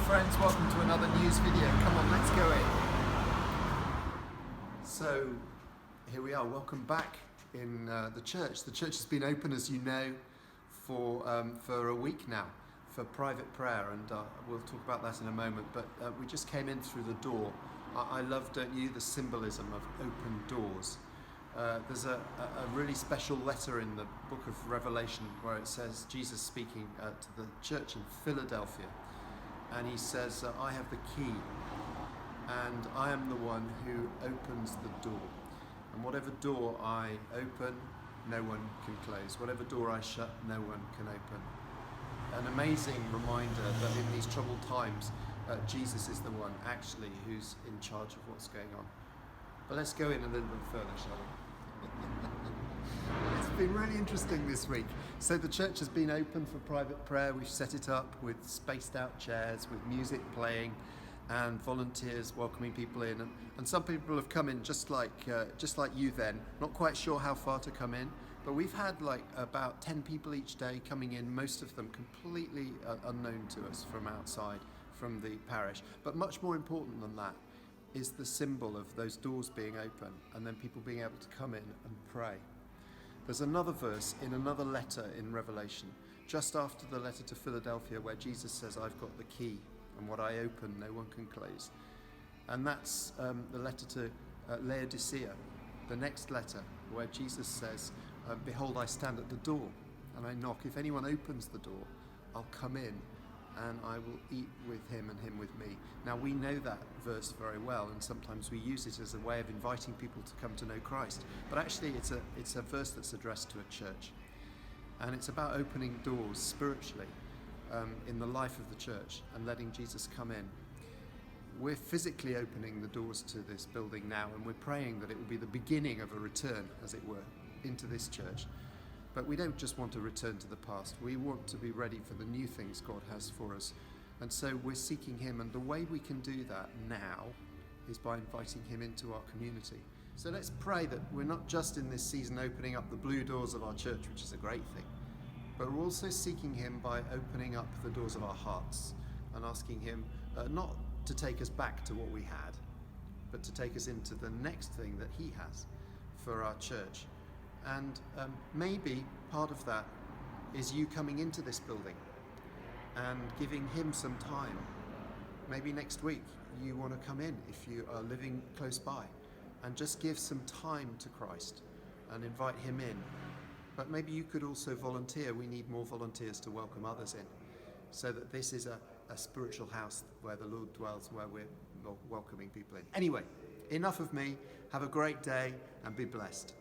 friends, welcome to another news video. Come on, let's go in. So, here we are, welcome back in the church. The church has been open, as you know, for a week now, for private prayer, and we'll talk about that in a moment, but we just came in through the door. I love, don't you, the symbolism of open doors. There's a really special letter in the book of Revelation where it says, Jesus speaking to the church in Philadelphia, and he says, I have the key, and I am the one who opens the door. And whatever door I open, no one can close. Whatever door I shut, no one can open. An amazing reminder that in these troubled times, Jesus is the one actually who's in charge of what's going on. But let's go in a little bit further, shall we? It's been really interesting this week. So the church has been open for private prayer. We've set it up with spaced out chairs, with music playing, and volunteers welcoming people in. And some people have come in just like you then, not quite sure how far to come in, but we've had like about 10 people each day coming in, most of them completely unknown to us from outside, from the parish. But much more important than that is the symbol of those doors being open and then people being able to come in and pray. There's another verse in another letter in Revelation, just after the letter to Philadelphia, where Jesus says, I've got the key, and what I open, no one can close. And that's the letter to Laodicea, the next letter, where Jesus says, behold, I stand at the door and I knock. If anyone opens the door, I'll come in and I will eat with him and him with me. Now, we know that verse very well, and sometimes we use it as a way of inviting people to come to know Christ. But actually, it's a verse that's addressed to a church. And it's about opening doors spiritually in the life of the church and letting Jesus come in. We're physically opening the doors to this building now, and we're praying that it will be the beginning of a return, as it were, into this church. But we don't just want to return to the past. We want to be ready for the new things God has for us. And so we're seeking him, and the way we can do that now is by inviting him into our community. So let's pray that we're not just in this season opening up the blue doors of our church, which is a great thing, but we're also seeking him by opening up the doors of our hearts and asking him not to take us back to what we had, but to take us into the next thing that he has for our church. And maybe part of that is you coming into this building and giving him some time. Maybe next week you want to come in if you are living close by and just give some time to Christ and invite him in. But maybe you could also volunteer. We need more volunteers to welcome others in, so that this is a spiritual house where the Lord dwells, where we're welcoming people in. Anyway, enough of me. Have a great day and be blessed.